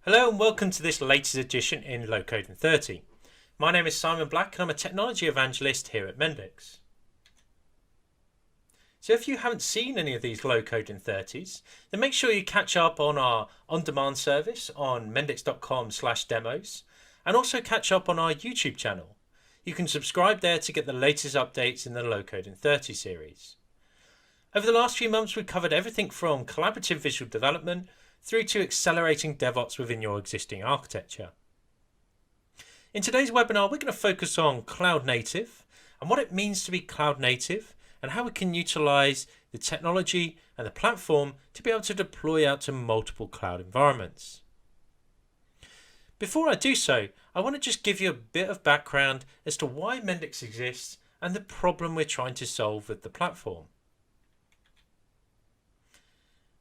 Hello and welcome to this latest edition in Low Code in 30. My name is Simon Black and I'm a Technology Evangelist here at Mendix. So if you haven't seen any of these Low Code in 30s, then make sure you catch up on our on-demand service on mendix.com/demos and also catch up on our YouTube channel. You can subscribe there to get the latest updates in the Low Code in 30 series. Over the last few months we've covered everything from collaborative visual development through to accelerating DevOps within your existing architecture. In today's webinar, we're going to focus on cloud native and what it means to be cloud native and how we can utilize the technology and the platform to be able to deploy out to multiple cloud environments. Before I do so, I want to just give you a bit of background as to why Mendix exists and the problem we're trying to solve with the platform.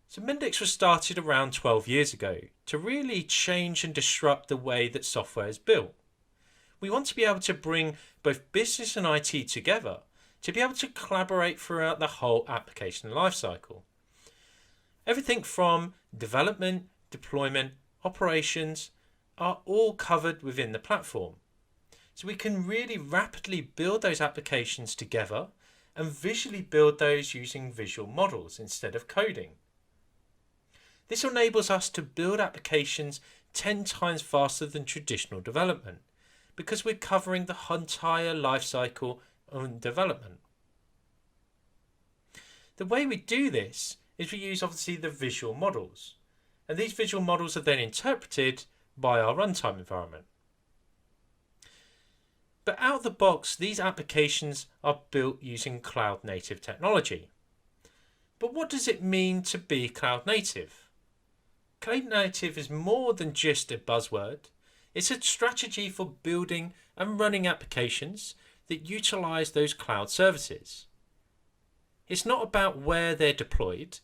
So Mendix was started around 12 years ago to really change and disrupt the way that software is built. We want to be able to bring both business and IT together to be able to collaborate throughout the whole application lifecycle. Everything from development, deployment, operations are all covered within the platform. So we can really rapidly build those applications together and visually build those using visual models instead of coding. This enables us to build applications 10 times faster than traditional development because we're covering the entire lifecycle of development. The way we do this is we use obviously the visual models, and these visual models are then interpreted by our runtime environment. But out of the box, these applications are built using cloud native technology. But what does it mean to be cloud native? Cloud native is more than just a buzzword. It's a strategy for building and running applications that utilize those cloud services. It's not about where they're deployed.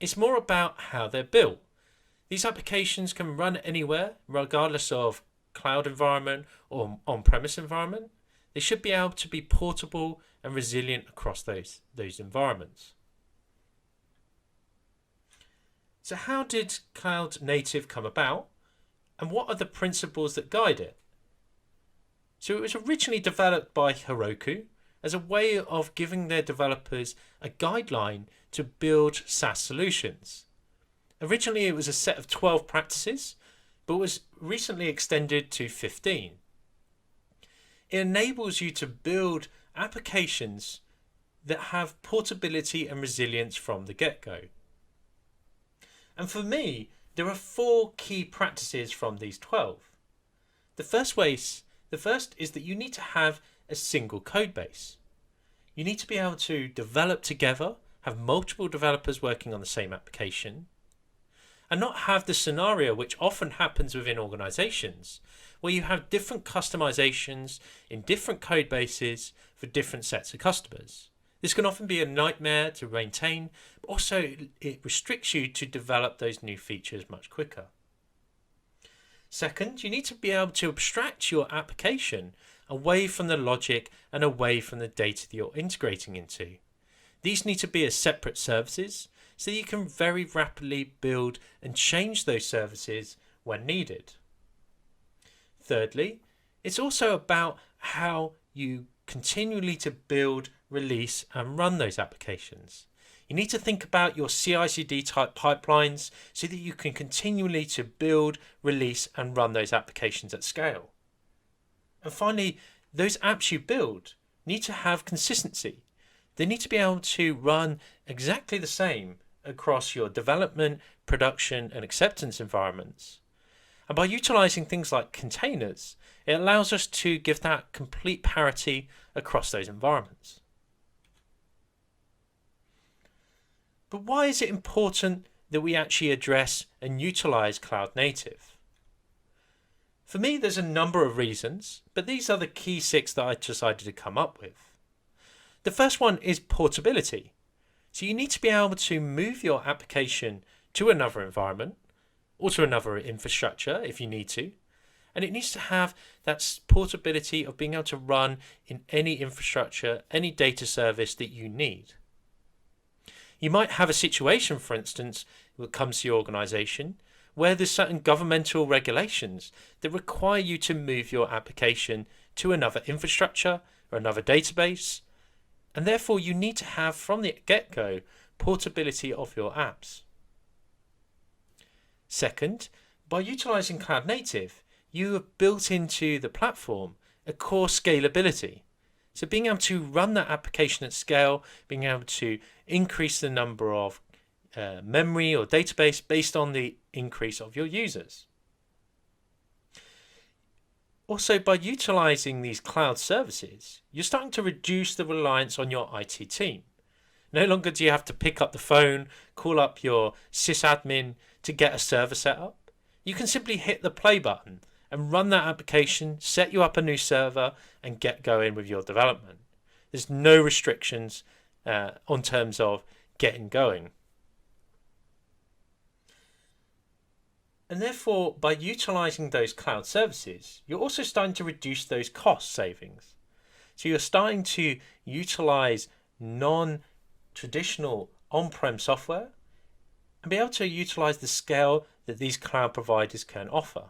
It's more about how they're built. These applications can run anywhere, regardless of cloud environment or on-premise environment. They should be able to be portable and resilient across those environments. So how did cloud native come about, and what are the principles that guide it? So it was originally developed by Heroku as a way of giving their developers a guideline to build SaaS solutions. Originally it was a set of 12 practices, but was recently extended to 15. It enables you to build applications that have portability and resilience from the get-go. And for me, there are 4 key practices from these 12. The first is that you need to have a single code base. You need to be able to develop together, have multiple developers working on the same application, and not have the scenario which often happens within organizations where you have different customizations in different code bases for different sets of customers. This can often be a nightmare to maintain, but also it restricts you to develop those new features much quicker. Second, you need to be able to abstract your application away from the logic and away from the data that you're integrating into. These need to be as separate services so that you can very rapidly build and change those services when needed. Thirdly, it's also about how you continually to build, release and run those applications. You need to think about your CI/CD type pipelines so that you can continually to build, release and run those applications at scale. And finally, those apps you build need to have consistency. They need to be able to run exactly the same across your development, production and acceptance environments. And by utilizing things like containers, it allows us to give that complete parity across those environments. But why is it important that we actually address and utilize cloud native? For me, there's a number of reasons, but these are the key 6 that I decided to come up with. The first one is portability. So you need to be able to move your application to another environment or to another infrastructure if you need to. And it needs to have that portability of being able to run in any infrastructure, any data service that you need. You might have a situation, for instance, that comes to your organization where there's certain governmental regulations that require you to move your application to another infrastructure or another database, and therefore you need to have from the get-go portability of your apps. Second, by utilizing Cloud Native, you have built into the platform a core scalability. So being able to run that application at scale, being able to increase the number of memory or database based on the increase of your users. Also, by utilizing these cloud services, you're starting to reduce the reliance on your IT team. No longer do you have to pick up the phone, call up your sysadmin to get a server set up. You can simply hit the play button and run that application, set you up a new server, and get going with your development. There's no restrictions on terms of getting going. And therefore, by utilizing those cloud services, you're also starting to reduce those cost savings. So you're starting to utilize non-traditional on-prem software and be able to utilize the scale that these cloud providers can offer.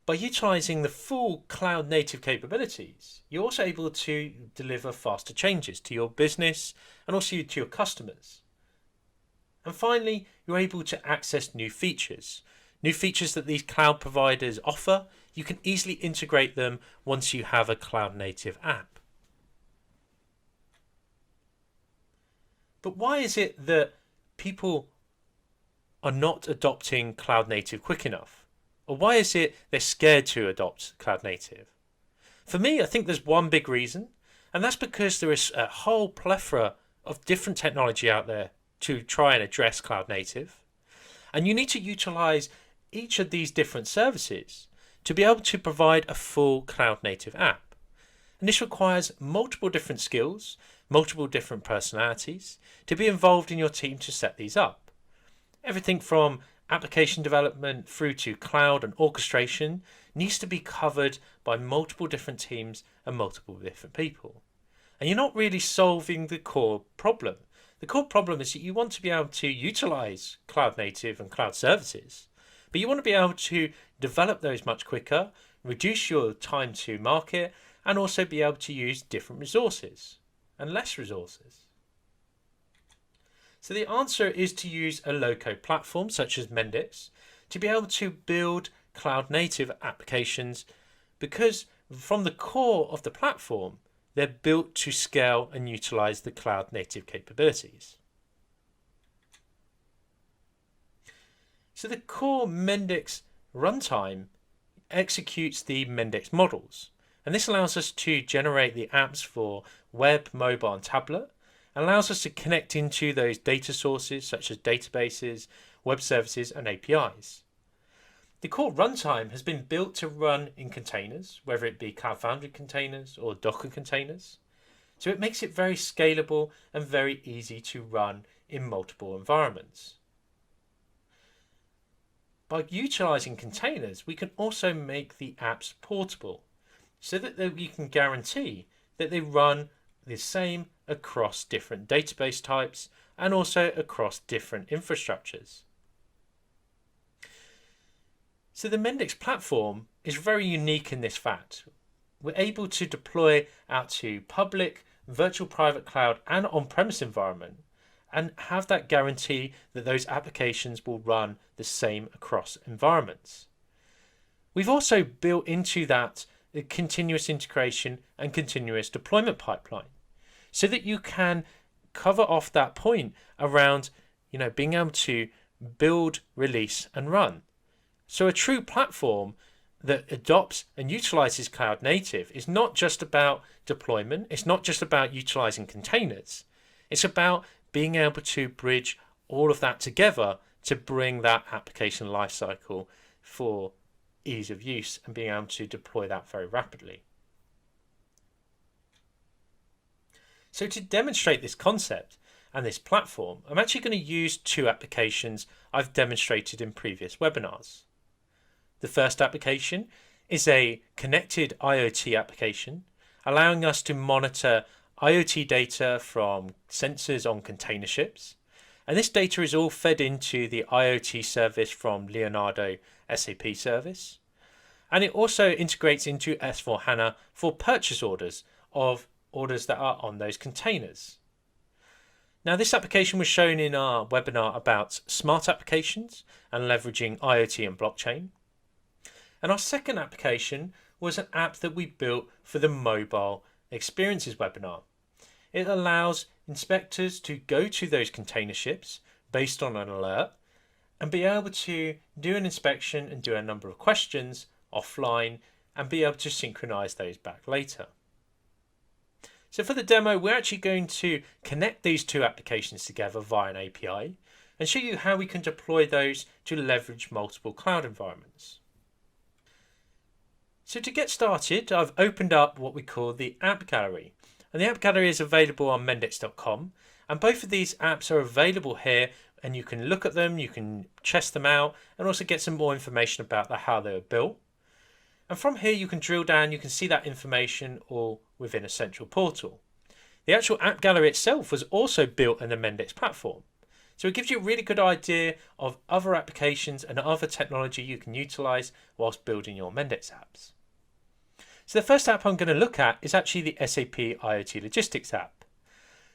By utilizing the full cloud native capabilities, you're also able to deliver faster changes to your business and also to your customers. And finally, you're able to access new features that these cloud providers offer. You can easily integrate them once you have a cloud native app. But why is it that people are not adopting cloud native quick enough? Or why is it they're scared to adopt cloud native? For me, I think there's one big reason, and that's because there is a whole plethora of different technology out there to try and address cloud native. And you need to utilize each of these different services to be able to provide a full cloud native app. And this requires multiple different skills, multiple different personalities to be involved in your team to set these up. Everything from application development through to cloud and orchestration needs to be covered by multiple different teams and multiple different people. And you're not really solving the core problem. The core problem is that you want to be able to utilize cloud native and cloud services, but you want to be able to develop those much quicker, reduce your time to market, and also be able to use different resources and less resources. So the answer is to use a low-code platform such as Mendix to be able to build cloud native applications, because from the core of the platform, they're built to scale and utilize the cloud native capabilities. So the core Mendix runtime executes the Mendix models, and this allows us to generate the apps for web, mobile, and tablet, and allows us to connect into those data sources such as databases, web services, and APIs. The core runtime has been built to run in containers, whether it be Cloud Foundry containers or Docker containers. So it makes it very scalable and very easy to run in multiple environments. By utilizing containers, we can also make the apps portable so that we can guarantee that they run the same across different database types and also across different infrastructures. So the Mendix platform is very unique in this fact. We're able to deploy out to public, virtual private cloud and on-premise environment and have that guarantee that those applications will run the same across environments. We've also built into that the continuous integration and continuous deployment pipeline so that you can cover off that point around being able to build, release and run. So a true platform that adopts and utilizes cloud native is not just about deployment, it's not just about utilizing containers, it's about being able to bridge all of that together to bring that application lifecycle for ease of use and being able to deploy that very rapidly. So to demonstrate this concept and this platform, I'm actually going to use two applications I've demonstrated in previous webinars. The first application is a connected IoT application, allowing us to monitor IoT data from sensors on container ships And this data is all fed into the IoT service from Leonardo SAP service. And it also integrates into S/4HANA for purchase orders of orders that are on those containers. Now, this application was shown in our webinar about smart applications and leveraging IoT and blockchain. And our second application was an app that we built for the mobile experiences webinar. It allows inspectors to go to those container ships based on an alert and be able to do an inspection and do a number of questions offline and be able to synchronize those back later. So for the demo, we're actually going to connect these two applications together via an API and show you how we can deploy those to leverage multiple cloud environments. So to get started, I've opened up what we call the app gallery. And the app gallery is available on Mendix.com. And both of these apps are available here, and you can look at them, you can test them out, and also get some more information about how they were built. And from here, you can drill down, you can see that information all within a central portal. The actual app gallery itself was also built in the Mendix platform. So it gives you a really good idea of other applications and other technology you can utilize whilst building your Mendix apps. So the first app I'm going to look at is actually the SAP IoT Logistics app.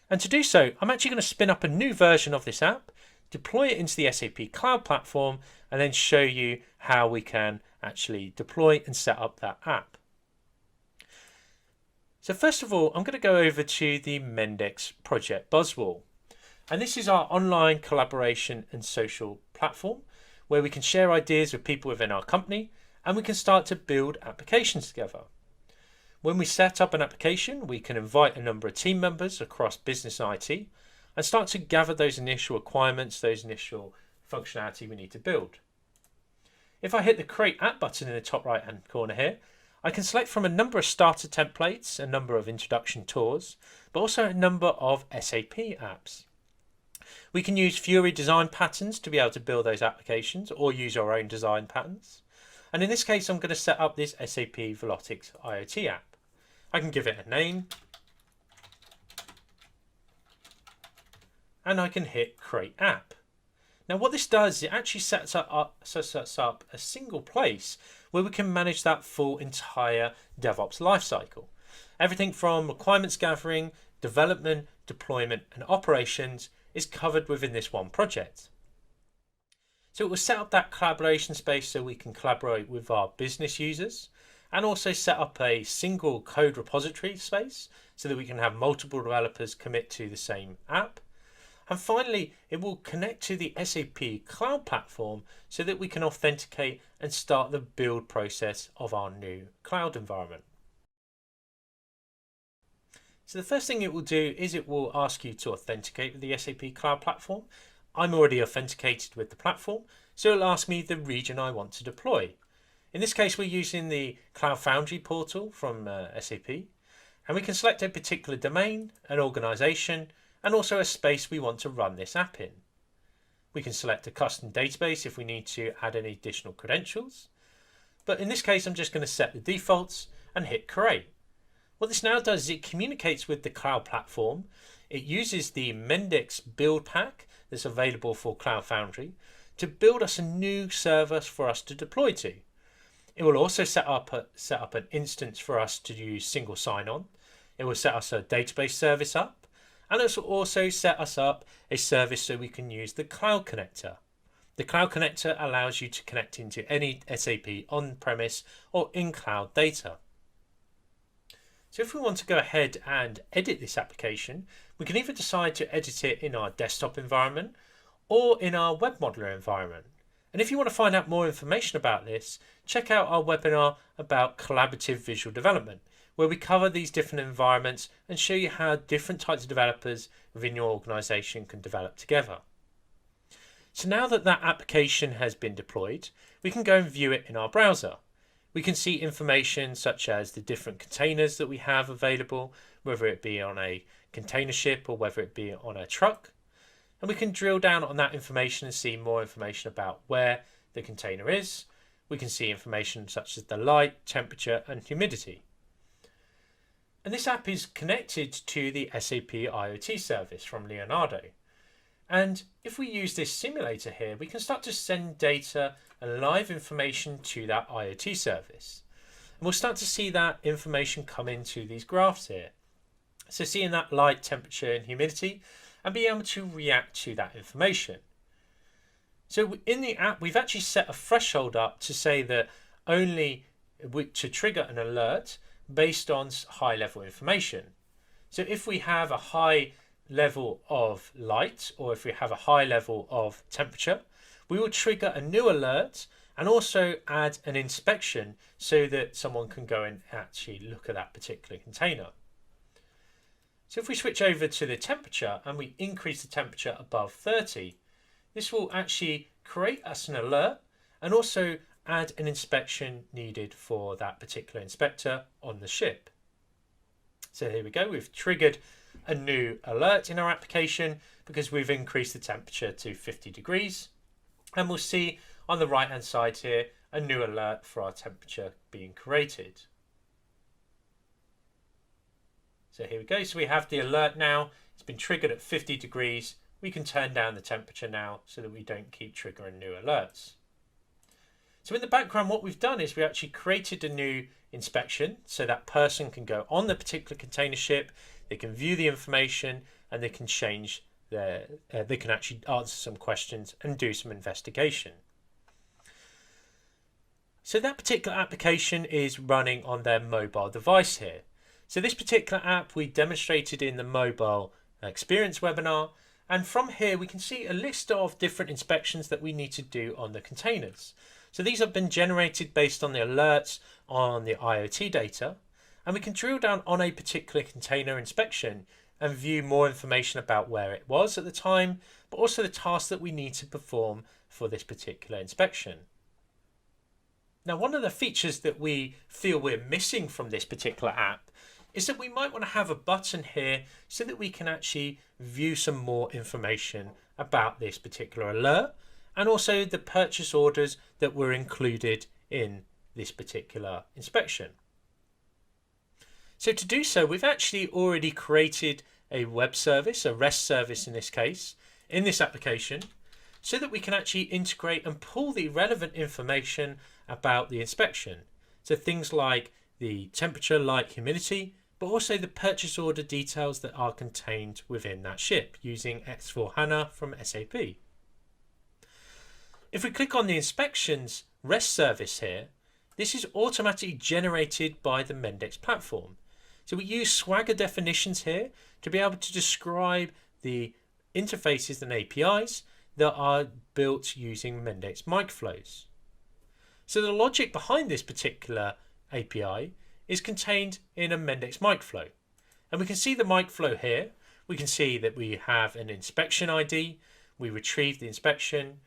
And to do so, I'm actually going to spin up a new version of this app, deploy it into the SAP Cloud Platform, and then show you how we can actually deploy and set up that app. So first of all, I'm going to go over to the Mendix project Buzzwall. And this is our online collaboration and social platform where we can share ideas with people within our company and we can start to build applications together. When we set up an application, we can invite a number of team members across business and IT and start to gather those initial requirements, those initial functionality we need to build. If I hit the Create App button in the top right hand corner here, I can select from a number of starter templates, a number of introduction tours, but also a number of SAP apps. We can use Fiori design patterns to be able to build those applications or use our own design patterns. And in this case, I'm going to set up this SAP Velotics IoT app. I can give it a name and I can hit Create App. Now what this does is it actually sets up a single place where we can manage that full entire DevOps lifecycle. Everything from requirements gathering, development, deployment and operations is covered within this one project. So it will set up that collaboration space so we can collaborate with our business users and also set up a single code repository space so that we can have multiple developers commit to the same app. And finally, it will connect to the SAP Cloud Platform so that we can authenticate and start the build process of our new cloud environment. So the first thing it will do is it will ask you to authenticate with the SAP Cloud Platform. I'm already authenticated with the platform, so it'll ask me the region I want to deploy. In this case, we're using the Cloud Foundry portal from SAP, and we can select a particular domain, an organization, and also a space we want to run this app in. We can select a custom database if we need to add any additional credentials, but in this case, I'm just going to set the defaults and hit Create. What this now does is it communicates with the cloud platform. It uses the Mendix build pack that's available for Cloud Foundry to build us a new server for us to deploy to. It will also set up an instance for us to use single sign-on. It will set us a database service up, and it will also set us up a service so we can use the Cloud Connector. The Cloud Connector allows you to connect into any SAP on-premise or in-cloud data. So if we want to go ahead and edit this application, we can either decide to edit it in our desktop environment or in our web modeler environment. And if you want to find out more information about this, check out our webinar about collaborative visual development, where we cover these different environments and show you how different types of developers within your organization can develop together. So now that that application has been deployed, we can go and view it in our browser. We can see information such as the different containers that we have available, whether it be on a container ship or whether it be on a truck. And we can drill down on that information and see more information about where the container is. We can see information such as the light, temperature and humidity. And this app is connected to the SAP IoT service from Leonardo. And if we use this simulator here, we can start to send data and live information to that IoT service. And we'll start to see that information come into these graphs here. So seeing that light, temperature and humidity, and be able to react to that information. So in the app, we've actually set a threshold up to say that only to trigger an alert based on high level information. So if we have a high level of light, or if we have a high level of temperature, we will trigger a new alert and also add an inspection so that someone can go and actually look at that particular container. So if we switch over to the temperature and we increase the temperature above 30, this will actually create us an alert and also add an inspection needed for that particular inspector on the ship. So here we go, we've triggered a new alert in our application because we've increased the temperature to 50 degrees. And we'll see on the right hand side here a new alert for our temperature being created. So here we go, so we have the alert now, it's been triggered at 50 degrees. We can turn down the temperature now so that we don't keep triggering new alerts. So in the background, what we've done is we actually created a new inspection so that person can go on the particular container ship, they can view the information and they can change they can actually answer some questions and do some investigation. So that particular application is running on their mobile device here. So this particular app we demonstrated in the mobile experience webinar, and from here we can see a list of different inspections that we need to do on the containers. So these have been generated based on the alerts on the IoT data, and we can drill down on a particular container inspection and view more information about where it was at the time, but also the tasks that we need to perform for this particular inspection. Now, one of the features that we feel we're missing from this particular app is that we might want to have a button here so that we can actually view some more information about this particular alert and also the purchase orders that were included in this particular inspection. So to do so, we've actually already created a web service, a REST service in this case, in this application, so that we can actually integrate and pull the relevant information about the inspection. So things like the temperature, light, humidity, but also the purchase order details that are contained within that ship using S/4HANA from SAP. If we click on the inspections REST service here, this is automatically generated by the Mendix platform. So we use Swagger definitions here to be able to describe the interfaces and APIs that are built using Mendix microflows. So the logic behind this particular API is contained in a Mendix microflow. And we can see the microflow here. We can see that we have an inspection ID, we retrieve the inspection,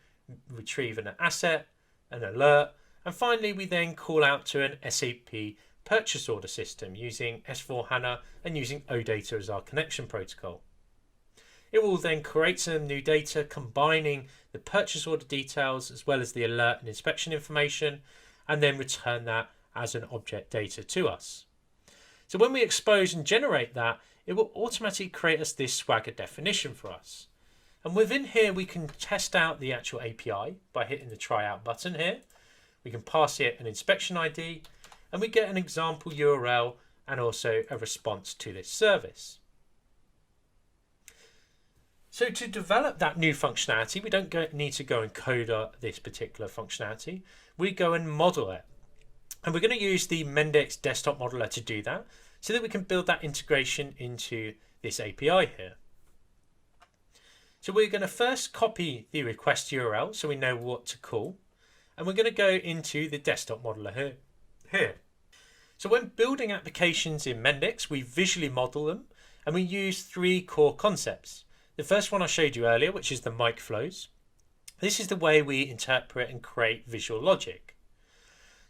retrieve an asset, an alert, and finally we then call out to an SAP purchase order system using S/4HANA and using OData as our connection protocol. It will then create some new data combining the purchase order details as well as the alert and inspection information, and then return that as an object data to us. So when we expose and generate that, it will automatically create us this Swagger definition for us. And within here, we can test out the actual API by hitting the try out button here. We can pass it an inspection ID, and we get an example URL and also a response to this service. So to develop that new functionality, we don't need to go and code this particular functionality. We go and model it. And we're going to use the Mendix desktop modeler to do that so that we can build that integration into this API here. So we're going to first copy the request URL so we know what to call. And we're going to go into the desktop modeler here. So when building applications in Mendix, we visually model them and we use three core concepts. The first one I showed you earlier, which is the microflows. This is the way we interpret and create visual logic.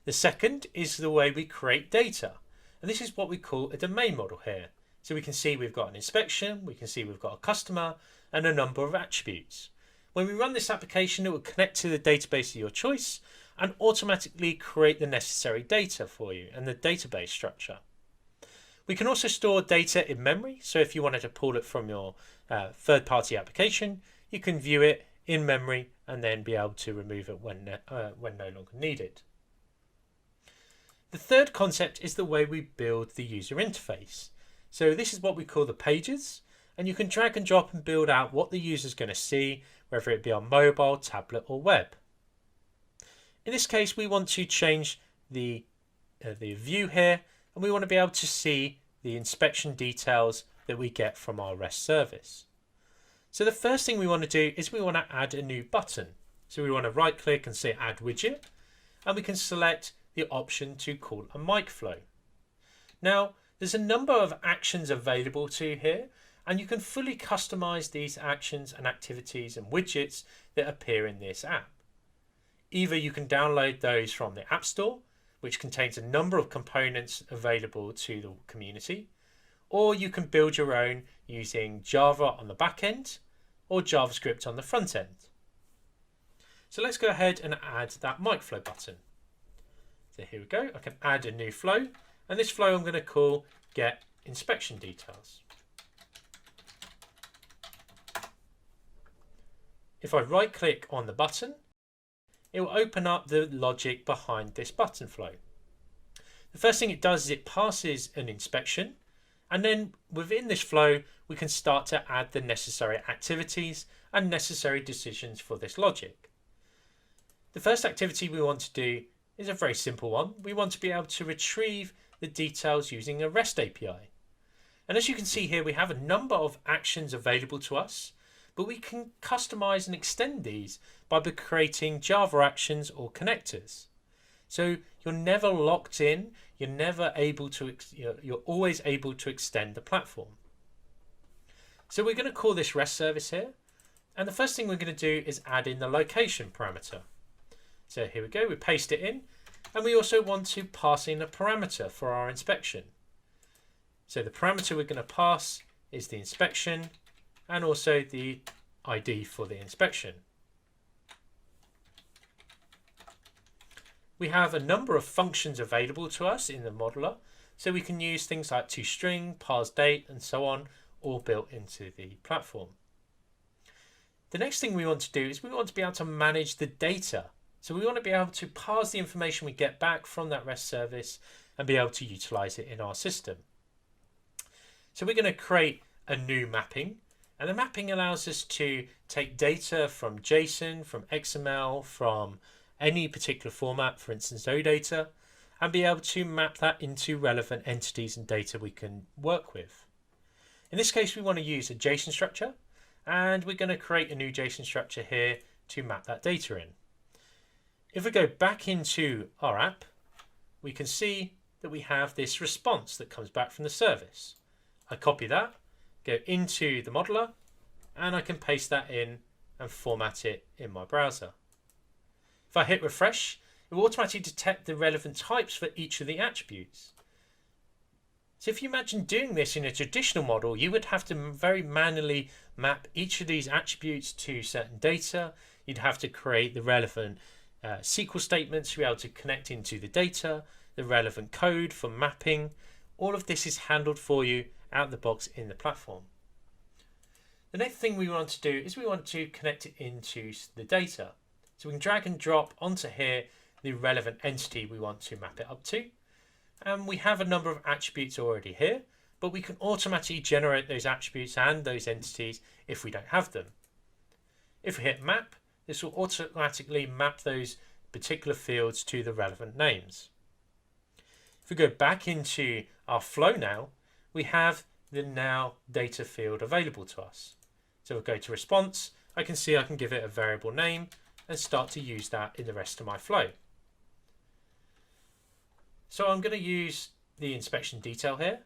The second is the way we create data. And this is what we call a domain model here. So we can see we've got an inspection, we can see we've got a customer and a number of attributes. When we run this application, it will connect to the database of your choice and automatically create the necessary data for you and the database structure. We can also store data in memory. So if you wanted to pull it from your third-party application, you can view it in memory and then be able to remove it when no longer needed. The third concept is the way we build the user interface. So this is what we call the pages, and you can drag and drop and build out what the user is going to see, whether it be on mobile, tablet or web. In this case, we want to change the view here, and we want to be able to see the inspection details that we get from our REST service. So the first thing we want to do is we want to add a new button. So we want to right click and say add widget, and we can select the option to call a mic flow. Now there's a number of actions available to you here, and you can fully customize these actions and activities and widgets that appear in this app. Either you can download those from the App Store, which contains a number of components available to the community, or you can build your own using Java on the back end or JavaScript on the front end. So let's go ahead and add that mic flow button. So here we go. I can add a new flow, and this flow I'm going to call get inspection details. If I right click on the button, it will open up the logic behind this button flow. The first thing it does is it passes an inspection, and then within this flow we can start to add the necessary activities and necessary decisions for this logic. The first activity we want to do is a very simple one. We want to be able to retrieve the details using a REST API. And as you can see here, we have a number of actions available to us, but we can customize and extend these by creating Java actions or connectors. So you're never locked in, you're always able to extend the platform. So we're going to call this REST service here, and the first thing we're going to do is add in the location parameter. So here we go, we paste it in, and we also want to pass in a parameter for our inspection. So the parameter we're going to pass is the inspection and also the ID for the inspection. We have a number of functions available to us in the modeler, so we can use things like toString, parseDate and so on, all built into the platform. The next thing we want to do is we want to be able to manage the data. So we want to be able to parse the information we get back from that REST service and be able to utilize it in our system. So we're going to create a new mapping, and the mapping allows us to take data from JSON, from XML, from any particular format, for instance OData, and be able to map that into relevant entities and data we can work with. In this case, we want to use a JSON structure, and we're going to create a new JSON structure here to map that data in. If we go back into our app, we can see that we have this response that comes back from the service. I copy that, go into the modeler, and I can paste that in and format it in my browser. If I hit refresh, it will automatically detect the relevant types for each of the attributes. So if you imagine doing this in a traditional model, you would have to very manually map each of these attributes to certain data. You'd have to create the relevant SQL statements to be able to connect into the data, the relevant code for mapping. All of this is handled for you out of the box in the platform. The next thing we want to do is we want to connect it into the data. So we can drag and drop onto here the relevant entity we want to map it up to. And we have a number of attributes already here, but we can automatically generate those attributes and those entities if we don't have them. If we hit map, this will automatically map those particular fields to the relevant names. If we go back into our flow now, we have the now data field available to us. So we'll go to response. I can see I can give it a variable name and start to use that in the rest of my flow. So I'm going to use the inspection detail here,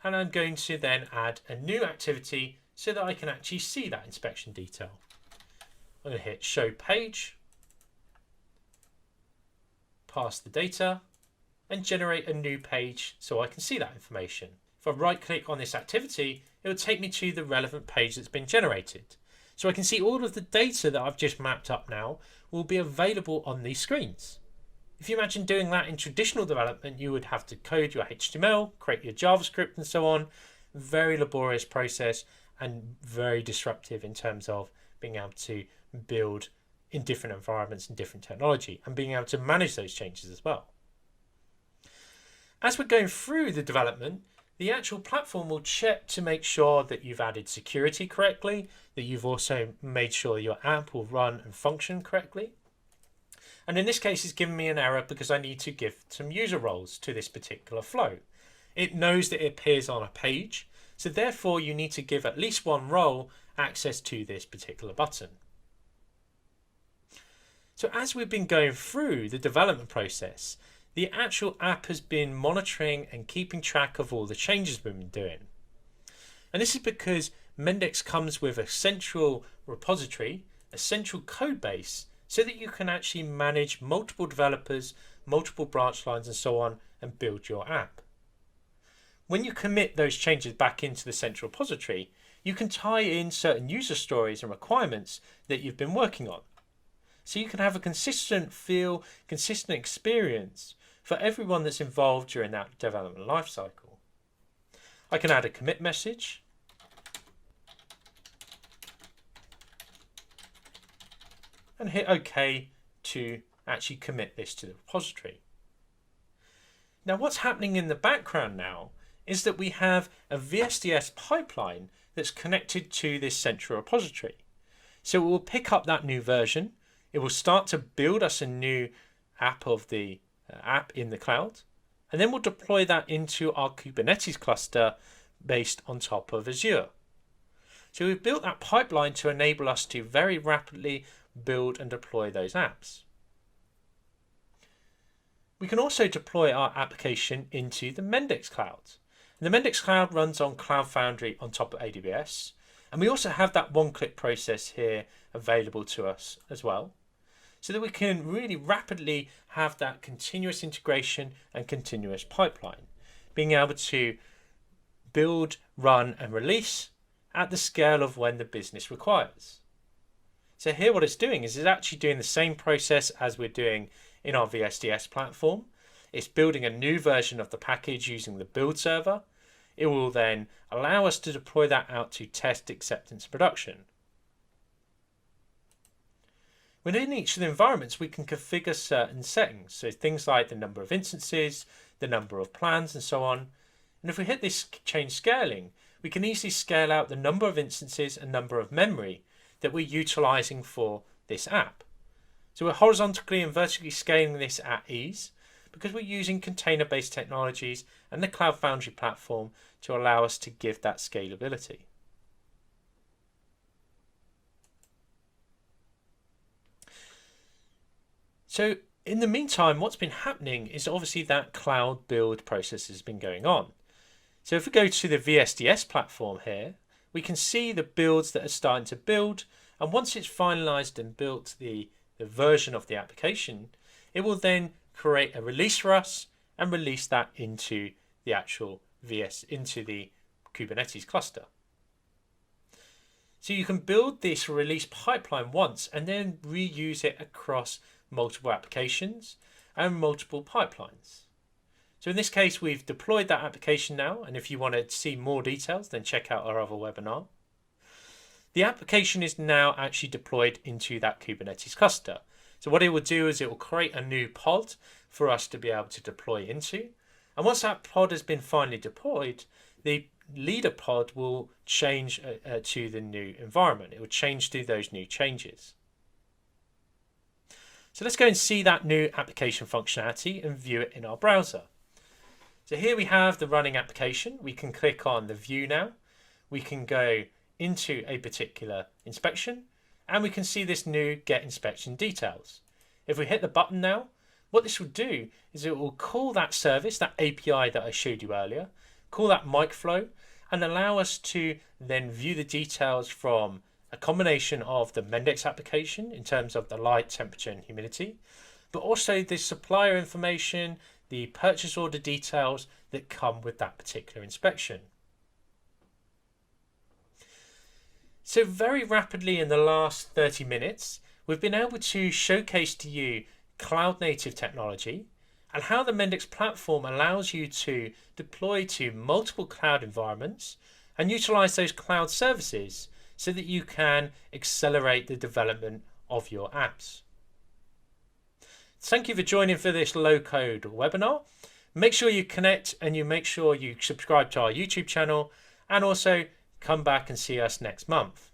and I'm going to then add a new activity so that I can actually see that inspection detail. I'm going to hit show page, pass the data, and generate a new page so I can see that information. If I right click on this activity, it will take me to the relevant page that's been generated. So I can see all of the data that I've just mapped up now will be available on these screens. If you imagine doing that in traditional development, you would have to code your HTML, create your JavaScript and so on. Very laborious process and very disruptive in terms of being able to build in different environments and different technology, and being able to manage those changes as well. As we're going through the development, the actual platform will check to make sure that you've added security correctly, that you've also made sure your app will run and function correctly. And in this case, it's given me an error because I need to give some user roles to this particular flow. It knows that it appears on a page, so therefore you need to give at least one role access to this particular button. So as we've been going through the development process, the actual app has been monitoring and keeping track of all the changes we've been doing. And this is because Mendix comes with a central repository, a central code base, so that you can actually manage multiple developers, multiple branch lines and so on, and build your app. When you commit those changes back into the central repository, you can tie in certain user stories and requirements that you've been working on. So you can have a consistent feel, consistent experience for everyone that's involved during that development lifecycle. I can add a commit message. And hit OK to actually commit this to the repository. Now what's happening in the background now is that we have a VSDS pipeline that's connected to this central repository. So it will pick up that new version. It will start to build us a new app of the app in the cloud, and then we'll deploy that into our Kubernetes cluster based on top of Azure. So we've built that pipeline to enable us to very rapidly build and deploy those apps. We can also deploy our application into the Mendix cloud. And the Mendix cloud runs on Cloud Foundry on top of AWS, and we also have that one-click process here available to us as well, so that we can really rapidly have that continuous integration and continuous pipeline, being able to build, run and release at the scale of when the business requires. So here what it's doing is it's actually doing the same process as we're doing in our VSDS platform. It's building a new version of the package using the build server. It will then allow us to deploy that out to test, acceptance, production. Within each of the environments, we can configure certain settings. So things like the number of instances, the number of plans, and so on. And if we hit this change scaling, we can easily scale out the number of instances and number of memory that we're utilizing for this app. So we're horizontally and vertically scaling this at ease because we're using container-based technologies and the Cloud Foundry platform to allow us to give that scalability. So in the meantime, what's been happening is obviously that cloud build process has been going on. So if we go to the VSDS platform here, we can see the builds that are starting to build. And once it's finalized and built the version of the application, it will then create a release for us and release that into the actual into the Kubernetes cluster. So you can build this release pipeline once and then reuse it across multiple applications and multiple pipelines. So in this case, we've deployed that application now, and if you want to see more details, then check out our other webinar. The application is now actually deployed into that Kubernetes cluster. So what it will do is it will create a new pod for us to be able to deploy into. And once that pod has been finally deployed, the leader pod will change to the new environment. It will change to those new changes. So let's go and see that new application functionality and view it in our browser. So here we have the running application. We can click on the view now. We can go into a particular inspection and we can see this new get inspection details. If we hit the button now, what this will do is it will call that service, that API that I showed you earlier, call that micflow, and allow us to then view the details from a combination of the Mendix application in terms of the light, temperature and humidity, but also the supplier information, the purchase order details that come with that particular inspection. So very rapidly in the last 30 minutes, we've been able to showcase to you cloud native technology and how the Mendix platform allows you to deploy to multiple cloud environments and utilize those cloud services so that you can accelerate the development of your apps. Thank you for joining for this low code webinar. Make sure you connect and you make sure you subscribe to our YouTube channel, and also come back and see us next month.